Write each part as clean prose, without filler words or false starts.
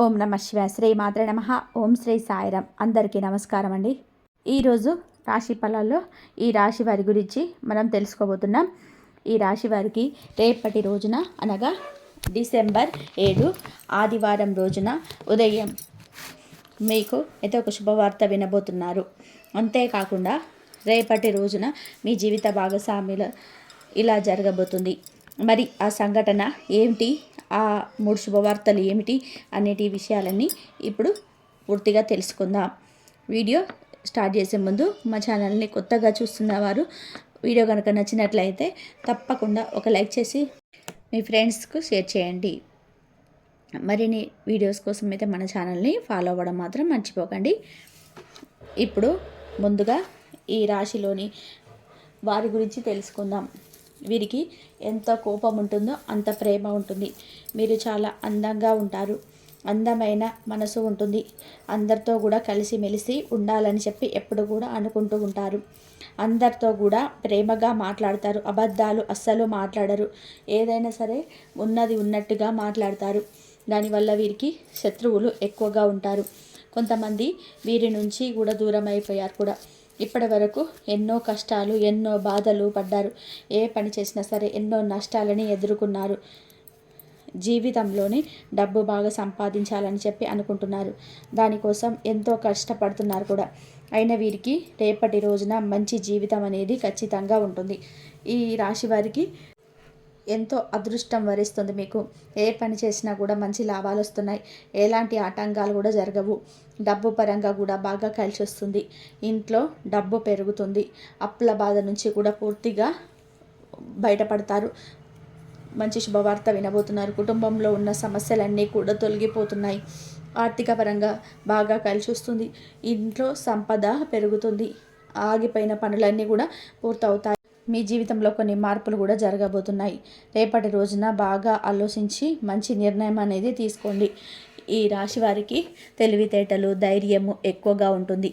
ఓం నమ శివ శ్రీ మాత్రే నమ. ఓం శ్రీ సాయిరాం. అందరికీ నమస్కారం అండి. ఈరోజు రాశి ఫలాల్లో ఈ రాశి వారి గురించి మనం తెలుసుకోబోతున్నాం. ఈ రాశి వారికి రేపటి రోజున అనగా డిసెంబర్ 7 ఆదివారం రోజున ఉదయం మీకు అయితే ఒక శుభవార్త వినబోతున్నారు. అంతేకాకుండా రేపటి రోజున మీ జీవిత భాగస్వాముల ఇలా జరగబోతుంది. మరి ఆ సంఘటన ఏమిటి, ఆ 3 శుభవార్తలు ఏమిటి అనేటి విషయాలన్నీ ఇప్పుడు పూర్తిగా తెలుసుకుందాం. వీడియో స్టార్ట్ చేసే ముందు మా ఛానల్ని కొత్తగా చూస్తున్న వారు వీడియో కనుక నచ్చినట్లయితే తప్పకుండా ఒక లైక్ చేసి మీ ఫ్రెండ్స్కు షేర్ చేయండి. మరిన్ని వీడియోస్ కోసం అయితే మన ఛానల్ని ఫాలో అవ్వడం మాత్రం మర్చిపోకండి. ఇప్పుడు ముందుగా ఈ రాశిలోని వారి గురించి తెలుసుకుందాం. వీరికి ఎంత కోపం ఉంటుందో అంత ప్రేమ ఉంటుంది. మీరు చాలా అందంగా ఉంటారు. అందమైన మనసు ఉంటుంది. అందరితో కూడా కలిసిమెలిసి ఉండాలని చెప్పి ఎప్పుడు కూడా అనుకుంటూ ఉంటారు. అందరితో కూడా ప్రేమగా మాట్లాడతారు. అబద్ధాలు అస్సలు మాట్లాడరు. ఏదైనా సరే ఉన్నది ఉన్నట్టుగా మాట్లాడతారు. దానివల్ల వీరికి శత్రువులు ఎక్కువగా ఉంటారు. కొంతమంది వీరి నుంచి కూడా దూరం అయిపోయారు కూడా. ఇప్పటి వరకు ఎన్నో కష్టాలు, ఎన్నో బాధలు పడ్డారు. ఏ పని చేసినా సరే ఎన్నో నష్టాలని ఎదుర్కొన్నారు. జీవితంలోని డబ్బు బాగా సంపాదించాలని చెప్పి అనుకుంటున్నారు. దానికోసం ఎంతో కష్టపడుతున్నారు కూడా. అయిన వీరికి రేపటి రోజున మంచి జీవితం అనేది ఖచ్చితంగా ఉంటుంది. ఈ రాశి వారికి ఎంతో అదృష్టం వరిస్తుంది. మీకు ఏ పని చేసినా కూడా మంచి లాభాలు వస్తున్నాయి. ఎలాంటి ఆటంకాలు కూడా జరగవు. డబ్బు పరంగా కూడా బాగా కలిసి వస్తుంది. ఇంట్లో డబ్బు పెరుగుతుంది. అప్పుల బాధ నుంచి కూడా పూర్తిగా బయటపడతారు. మంచి శుభవార్త వినబోతున్నారు. కుటుంబంలో ఉన్న సమస్యలన్నీ కూడా తొలగిపోతున్నాయి. ఆర్థిక పరంగా బాగా కలిసి వస్తుంది. ఇంట్లో సంపద పెరుగుతుంది. ఆగిపోయిన పనులన్నీ కూడా పూర్తవుతాయి. మీ జీవితంలో కొన్ని మార్పులు కూడా జరగబోతున్నాయి. రేపటి రోజున బాగా ఆలోచించి మంచి నిర్ణయం అనేది తీసుకోండి. ఈ రాశి వారికి తెలివితేటలు, ధైర్యము ఎక్కువగా ఉంటుంది.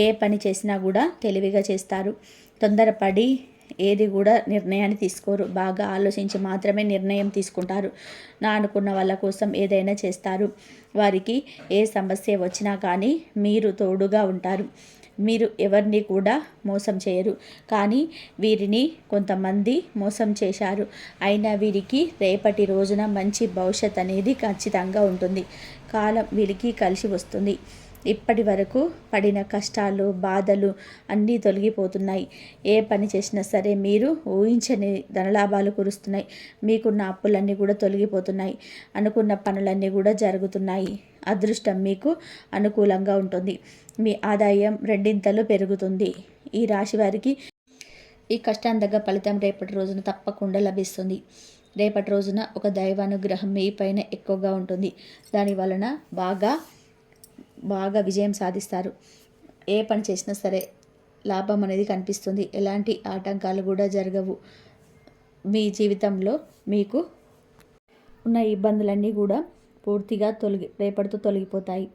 ఏ పని చేసినా కూడా తెలివిగా చేస్తారు. తొందరపడి ఏది కూడా నిర్ణయాన్ని తీసుకోరు. బాగా ఆలోచించి మాత్రమే నిర్ణయం తీసుకుంటారు. నా అనుకున్న వాళ్ళ కోసం ఏదైనా చేస్తారు. వారికి ఏ సమస్య వచ్చినా కానీ మీరు తోడుగా ఉంటారు. మీరు ఎవరిని కూడా మోసం చేయరు. కానీ వీరిని కొంతమంది మోసం చేశారు. అయినా వీరికి రేపటి రోజున మంచి భవిష్యత్ అనేది ఖచ్చితంగా ఉంటుంది. కాలం వీరికి కలిసి వస్తుంది. ఇప్పటి వరకు పడిన కష్టాలు, బాధలు అన్నీ తొలగిపోతున్నాయి. ఏ పని చేసినా సరే మీరు ఊహించని ధనలాభాలు కురుస్తున్నాయి. మీకున్న అప్పులన్నీ కూడా తొలగిపోతున్నాయి. అనుకున్న పనులన్నీ కూడా జరుగుతున్నాయి. అదృష్టం మీకు అనుకూలంగా ఉంటుంది. మీ ఆదాయం రెండింతలు పెరుగుతుంది. ఈ రాశి వారికి ఈ కష్టానికి తగ్గ ఫలితం రేపటి రోజున తప్పకుండా లభిస్తుంది. రేపటి రోజున ఒక దైవానుగ్రహం మీ పైన ఎక్కువగా ఉంటుంది. దాని వలన బాగా విజయం సాధిస్తారు. ఏ పని చేసినా సరే లాభం అనేది కనిపిస్తుంది. ఎలాంటి ఆటంకాలు కూడా జరగవు. మీ జీవితంలో మీకు ఉన్న ఇబ్బందులన్నీ కూడా పూర్తిగా రేపటితో తొలగిపోతాయి.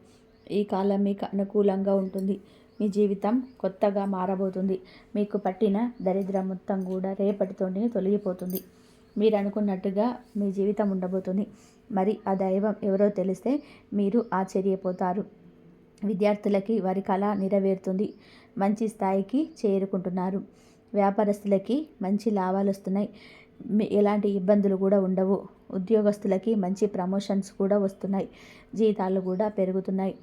ఈ కాలం మీకు అనుకూలంగా ఉంటుంది. మీ జీవితం కొత్తగా మారబోతుంది. మీకు పట్టిన దరిద్రం మొత్తం కూడా రేపటితోనే తొలగిపోతుంది. మీరు అనుకున్నట్టుగా మీ జీవితం ఉండబోతుంది. మరి ఆ దైవం ఎవరో తెలిస్తే మీరు ఆశ్చర్యపోతారు. విద్యార్థులకి వారి కళ నెరవేరుతుంది. మంచి స్థాయికి చేరుకుంటున్నారు. వ్యాపారస్తులకి మంచి లాభాలు వస్తున్నాయి. ఎలాంటి ఇబ్బందులు కూడా ఉండవు. ఉద్యోగస్తులకి మంచి ప్రమోషన్స్ కూడా వస్తున్నాయి. జీతాలు కూడా పెరుగుతున్నాయి.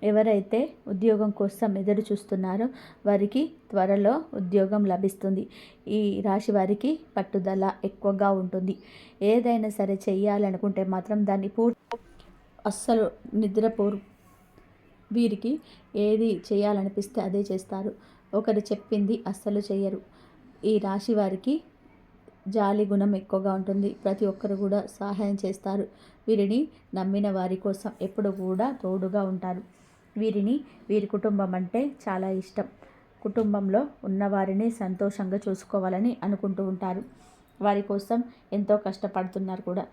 ఎవరైతే ఉద్యోగం కోసం ఎదురు చూస్తున్నారో వారికి త్వరలో ఉద్యోగం లభిస్తుంది. ఈ రాశి వారికి పట్టుదల ఎక్కువగా ఉంటుంది. ఏదైనా సరే చేయాలనుకుంటే మాత్రం దాన్ని అస్సలు నిద్రపోరు. వీరికి ఏది చేయాలనిపిస్తే అదే చేస్తారు. ఒకరు చెప్పింది అస్సలు చేయరు. ఈ రాశి వారికి జాలి గుణం ఎక్కువగా ఉంటుంది. ప్రతి ఒక్కరు కూడా సహాయం చేస్తారు. వీరిని నమ్మిన వారి కోసం ఎప్పుడు కూడా తోడుగా ఉంటారు. వీరి కుటుంబం అంటే చాలా ఇష్టం. కుటుంబంలో ఉన్నవారిని సంతోషంగా చూసుకోవాలని అనుకుంటూ ఉంటారు. వారి కోసం ఎంతో కష్టపడుతున్నారు కూడా.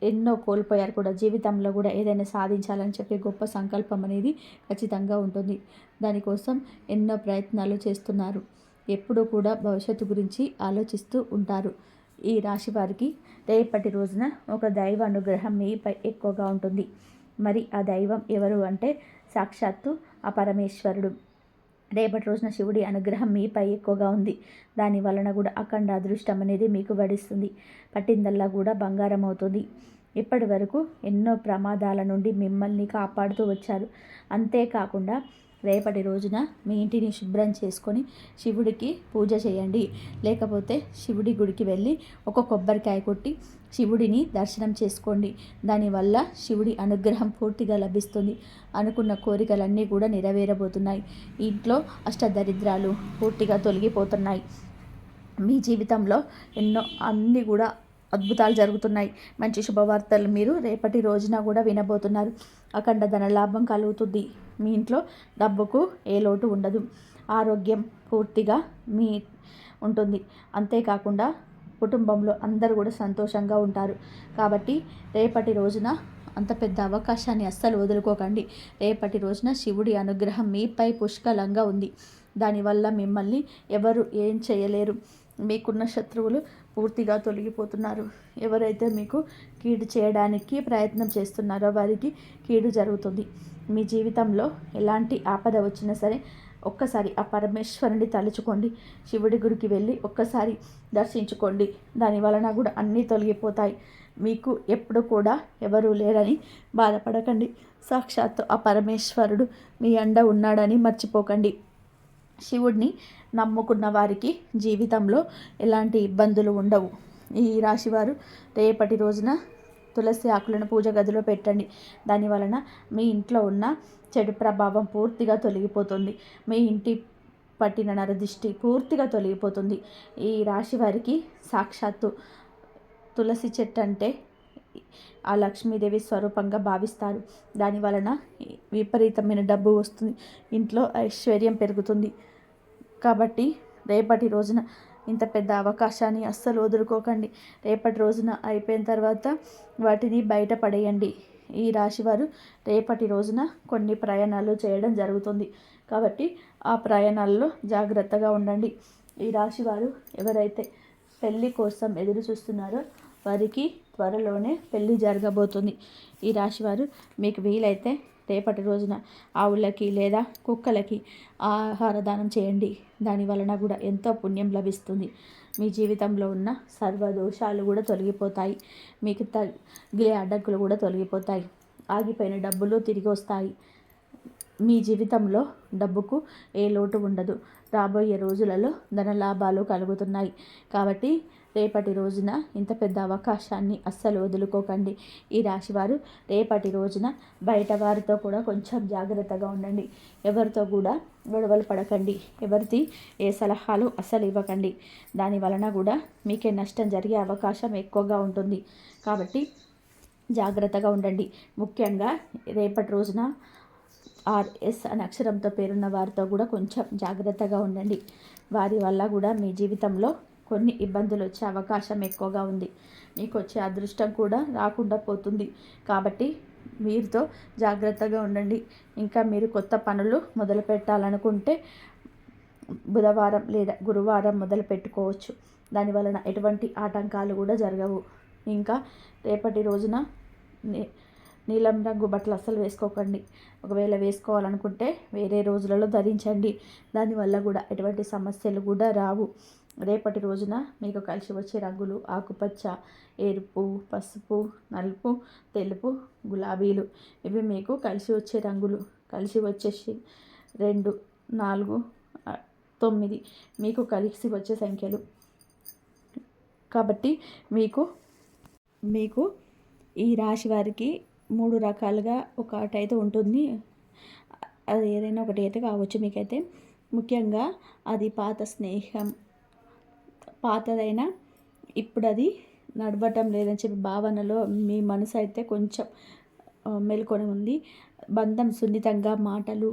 ఎన్నో కోల్పోయారు కూడా. జీవితంలో కూడా ఏదైనా సాధించాలని చెప్పి గొప్ప సంకల్పం అనేది ఖచ్చితంగా ఉంటుంది. దానికోసం ఎన్నో ప్రయత్నాలు చేస్తున్నారు. ఎప్పుడూ కూడా భవిష్యత్తు గురించి ఆలోచిస్తూ ఉంటారు. ఈ రాశి వారికి రేపటి రోజున ఒక దైవ అనుగ్రహం మీపై ఎక్కువగా ఉంటుంది. మరి ఆ దైవం ఎవరు అంటే సాక్షాత్తు ఆ పరమేశ్వరుడు. రేపటి రోజున శివుడి అనుగ్రహం మీపై ఎక్కువగా ఉంది. దాని వలన కూడా అఖండ అదృష్టం అనేది మీకు వడిస్తుంది. పట్టిందల్లా కూడా బంగారం అవుతుంది. ఇప్పటి వరకు ఎన్నో ప్రమాదాల నుండి మిమ్మల్ని కాపాడుతూ వచ్చారు. అంతేకాకుండా రేపటి రోజున మీ ఇంటిని శుభ్రం చేసుకొని శివుడికి పూజ చేయండి. లేకపోతే శివుడి గుడికి వెళ్ళి ఒక కొబ్బరికాయ కొట్టి శివుడిని దర్శనం చేసుకోండి. దానివల్ల శివుడి అనుగ్రహం పూర్తిగా లభిస్తుంది. అనుకున్న కోరికలన్నీ కూడా నెరవేరబోతున్నాయి. ఇంట్లో అష్టదరిద్రాలు పూర్తిగా తొలగిపోతున్నాయి. మీ జీవితంలో ఎన్నో అన్నీ కూడా అద్భుతాలు జరుగుతున్నాయి. మంచి శుభవార్తలు మీరు రేపటి రోజున కూడా వినబోతున్నారు. అఖండ ధన లాభం కలుగుతుంది. మీ ఇంట్లో డబ్బుకు ఏ లోటు ఉండదు. ఆరోగ్యం పూర్తిగా మీ ఉంటుంది. అంతేకాకుండా కుటుంబంలో అందరూ కూడా సంతోషంగా ఉంటారు. కాబట్టి రేపటి రోజున అంత పెద్ద అవకాశాన్ని అస్సలు వదులుకోకండి. రేపటి రోజున శివుడి అనుగ్రహం మీపై పుష్కలంగా ఉంది. దానివల్ల మిమ్మల్ని ఎవరు ఏం చేయలేరు. మీకున్న శత్రువులు పూర్తిగా తొలగిపోతున్నారు. ఎవరైతే మీకు కీడు చేయడానికి ప్రయత్నం చేస్తున్నారో వారికి కీడు జరుగుతుంది. మీ జీవితంలో ఎలాంటి ఆపద వచ్చినా సరే ఒక్కసారి ఆ పరమేశ్వరుని తలుచుకోండి. శివుడి గుడికి వెళ్ళి ఒక్కసారి దర్శించుకోండి. దాని వలన కూడా అన్నీ తొలగిపోతాయి. మీకు ఎప్పుడు కూడా ఎవరూ లేరని బాధపడకండి. సాక్షాత్తు ఆ పరమేశ్వరుడు మీ అండ ఉన్నాడని మర్చిపోకండి. శివుడిని నమ్ముకున్న వారికి జీవితంలో ఎలాంటి ఇబ్బందులు ఉండవు. ఈ రాశివారు రేపటి రోజున తులసి ఆకులను పూజ గదిలో పెట్టండి. దాని వలన మీ ఇంట్లో ఉన్న చెడు ప్రభావం పూర్తిగా తొలగిపోతుంది. మీ ఇంటి పట్టిన నరదిష్టి పూర్తిగా తొలగిపోతుంది. ఈ రాశి వారికి సాక్షాత్తు తులసి చెట్టు అంటే ఆ లక్ష్మీదేవి స్వరూపంగా భావిస్తారు. దాని వలన విపరీతమైన డబ్బు వస్తుంది. ఇంట్లో ఐశ్వర్యం పెరుగుతుంది. కాబట్టి రేపటి రోజున ఇంత పెద్ద అవకాశాన్ని అస్సలు వదులుకోకండి. రేపటి రోజున అయిపోయిన తర్వాత వాటిని బయటపడేయండి. ఈ రాశివారు రేపటి రోజున కొన్ని ప్రయాణాలు చేయడం జరుగుతుంది. కాబట్టి ఆ ప్రయాణాల్లో జాగ్రత్తగా ఉండండి. ఈ రాశివారు ఎవరైతే పెళ్ళి కోసం ఎదురు చూస్తున్నారో వారికి త్వరలోనే పెళ్ళి జరగబోతుంది. ఈ రాశివారు మీకు వీలైతే రేపటి రోజున ఆవులకి లేదా కుక్కలకి ఆహార దానం చేయండి. దాని వలన కూడా ఎంతో పుణ్యం లభిస్తుంది. మీ జీవితంలో ఉన్న సర్వదోషాలు కూడా తొలగిపోతాయి. మీకు తగిలే అడ్డంకులు కూడా తొలగిపోతాయి. ఆగిపోయిన డబ్బులు తిరిగి వస్తాయి. మీ జీవితంలో డబ్బుకు ఏ లోటు ఉండదు. రాబోయే రోజులలో ధన లాభాలు కలుగుతున్నాయి. కాబట్టి రేపటి రోజున ఇంత పెద్ద అవకాశాన్ని అస్సలు వదులుకోకండి. ఈ రాశివారు రేపటి రోజున బయట వారితో కూడా కొంచెం జాగ్రత్తగా ఉండండి. ఎవరితో కూడా గొడవలు పడకండి. ఎవరిది ఏ సలహాలు అస్సలు ఇవ్వకండి. దాని వలన కూడా మీకే నష్టం జరిగే అవకాశం ఎక్కువగా ఉంటుంది. కాబట్టి జాగ్రత్తగా ఉండండి. ముఖ్యంగా రేపటి రోజున ఆర్ఎస్ అనే అక్షరంతో పేరున్న వారితో కూడా కొంచెం జాగ్రత్తగా ఉండండి. వారి వల్ల కూడా మీ జీవితంలో కొన్ని ఇబ్బందులు వచ్చే అవకాశం ఎక్కువగా ఉంది. మీకు వచ్చే అదృష్టం కూడా రాకుండా పోతుంది. కాబట్టి వీరితో జాగ్రత్తగా ఉండండి. ఇంకా మీరు కొత్త పనులు మొదలు పెట్టాలనుకుంటే బుధవారం లేదా గురువారం మొదలు పెట్టుకోవచ్చు. దానివలన ఎటువంటి ఆటంకాలు కూడా జరగవు. ఇంకా రేపటి రోజున నీలం రంగు బట్టలు అస్సలు వేసుకోకండి. ఒకవేళ వేసుకోవాలనుకుంటే వేరే రోజులలో ధరించండి. దానివల్ల కూడా ఎటువంటి సమస్యలు కూడా రావు. రేపటి రోజున మీకు కలిసి వచ్చే రంగులు ఆకుపచ్చ, ఎరుపు, పసుపు, నలుపు, తెలుపు, గులాబీలు. ఇవి మీకు కలిసి వచ్చే రంగులు. కలిసి వచ్చేసి 2, 4, 9 మీకు కలిసి వచ్చే సంఖ్యలు. కాబట్టి మీకు ఈ రాశి వారికి 3 రకాలుగా ఒకటైతే ఉంటుంది. అది ఏదైనా ఒకటి అయితే కావచ్చు. మీకైతే ముఖ్యంగా అది పాత స్నేహం, పాతదైనా ఇప్పుడు అది నడవటం లేదని చెప్పి భావనలో మీ మనసు అయితే కొంచెం మేల్కొని ఉంది. బంధం సున్నితంగా, మాటలు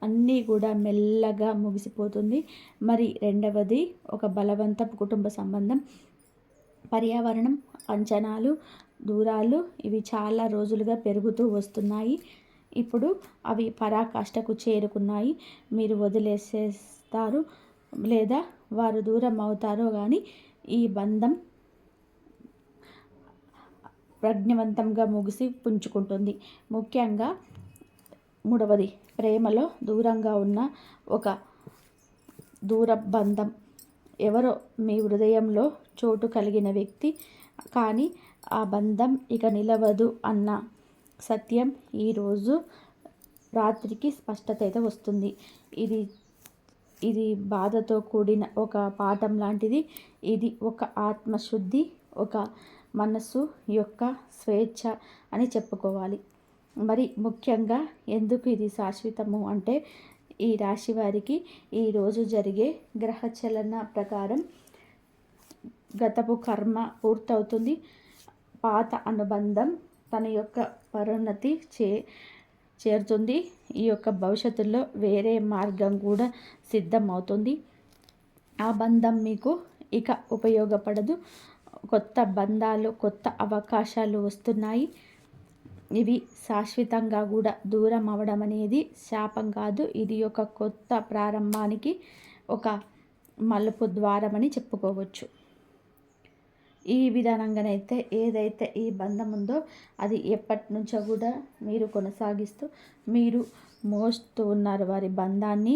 అన్నీ కూడా మెల్లగా ముగిసిపోతుంది. మరి రెండవది ఒక బలవంతపు కుటుంబ సంబంధం. పర్యావరణం, అంచనాలు, దూరాలు ఇవి చాలా రోజులుగా పెరుగుతూ వస్తున్నాయి. ఇప్పుడు అవి పరాకాష్ఠకు చేరుకున్నాయి. మీరు వదిలేసేస్తారు లేదా వారు దూరం అవుతారో కానీ ఈ బంధం ప్రజ్ఞవంతంగా ముగిసి పుంజుకుంటుంది. ముఖ్యంగా మూడవది, ప్రేమలో దూరంగా ఉన్న ఒక దూర బంధం, ఎవరో మీ హృదయంలో చోటు కలిగిన వ్యక్తి, కానీ ఆ బంధం ఇక నిలవదు అన్న సత్యం ఈరోజు రాత్రికి స్పష్టత అయితే వస్తుంది. ఇది ఇది బాధతో కూడిన ఒక పాఠం లాంటిది. ఇది ఒక ఆత్మశుద్ధి, ఒక మనసు యొక్క స్వేచ్ఛ అని చెప్పుకోవాలి. మరి ముఖ్యంగా ఎందుకు ఇది శాశ్వతము అంటే, ఈ రాశి వారికి ఈరోజు జరిగే గ్రహచలన ప్రకారం గతపు కర్మ పూర్తవుతుంది. పాత అనుబంధం తన యొక్క పరిణతి చేరుతుంది. ఈ యొక్క భవిష్యత్తులో వేరే మార్గం కూడా సిద్ధమవుతుంది. ఆ బంధం మీకు ఇక ఉపయోగపడదు. కొత్త బంధాలు, కొత్త అవకాశాలు వస్తున్నాయి. ఇవి శాశ్వతంగా కూడా దూరం అవ్వడం అనేది శాపం కాదు. ఇది ఒక కొత్త ప్రారంభానికి ఒక మలుపు ద్వారమని చెప్పుకోవచ్చు. ఈ విధానంగానైతే ఏదైతే ఈ బంధం ఉందో అది ఎప్పటి నుంచో కూడా మీరు కొనసాగిస్తూ మీరు మోస్తూ ఉన్నారు వారి బంధాన్ని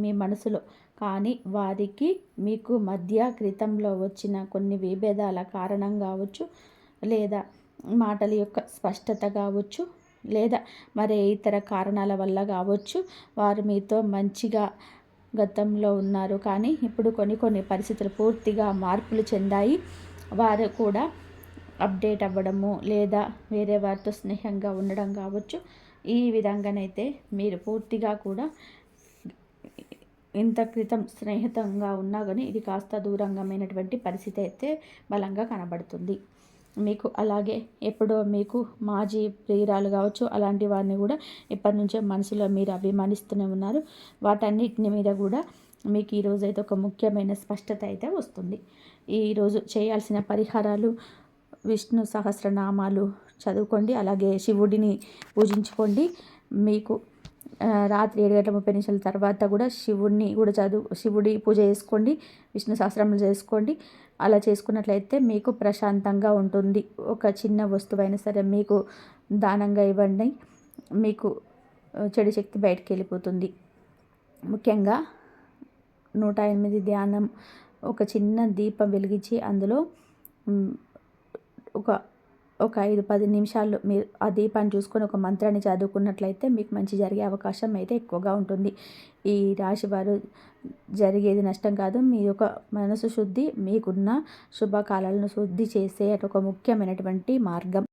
మీ మనసులో. కానీ వారికి మీకు మధ్య క్రితంలో వచ్చిన కొన్ని విభేదాల కారణం కావచ్చు, లేదా మాటల యొక్క స్పష్టత కావచ్చు, లేదా మరే ఇతర కారణాల వల్ల కావచ్చు, వారు మీతో మంచిగా గతంలో ఉన్నారు. కానీ ఇప్పుడు కొన్ని పరిస్థితులు పూర్తిగా మార్పులు చెందాయి. వారు కూడా అప్డేట్ అవ్వడము, లేదా వేరే వారితో స్నేహంగా ఉండడం కావచ్చు. ఈ విధంగానైతే మీరు పూర్తిగా కూడా ఇంత క్రితం స్నేహితంగా ఉన్నా కానీ ఇది కాస్త దూరంగమైనటువంటి పరిస్థితి అయితే బలంగా కనబడుతుంది మీకు. అలాగే ఎప్పుడో మీకు మాజీ ప్రియురాలు కావచ్చు, అలాంటి వారిని కూడా ఇప్పటి నుంచే మనసులో మీరు అభిమానిస్తూనే ఉన్నారు. వాటన్నిటిని మీద కూడా మీకు ఈరోజు అయితే ఒక ముఖ్యమైన స్పష్టత అయితే వస్తుంది. ఈరోజు చేయాల్సిన పరిహారాలు, విష్ణు సహస్రనామాలు చదువుకోండి. అలాగే శివుడిని పూజించుకోండి. మీకు రాత్రి 7:30 తర్వాత కూడా శివుడిని కూడా శివుడి పూజ చేసుకోండి, విష్ణు సహస్రనామాలు చేసుకోండి. అలా చేసుకున్నట్లయితే మీకు ప్రశాంతంగా ఉంటుంది. ఒక చిన్న వస్తువైనా సరే మీకు దానంగా ఇవ్వండి. మీకు చెడు శక్తి బయటికి వెళ్ళిపోతుంది. ముఖ్యంగా 108 ధ్యానం, ఒక చిన్న దీపం వెలిగించి అందులో ఒక 5-10 నిమిషాలు మీరు ఆ దీపాన్ని చూసుకొని ఒక మంత్రాన్ని చదువుకున్నట్లయితే మీకు మంచి జరిగే అవకాశం అయితే ఎక్కువగా ఉంటుంది. ఈ రాశి వారు జరిగేది నష్టం కాదు, మీ యొక్క మనసు శుద్ధి, మీకున్న శుభకాలను శుద్ధి చేసే ఒక ముఖ్యమైనటువంటి మార్గం.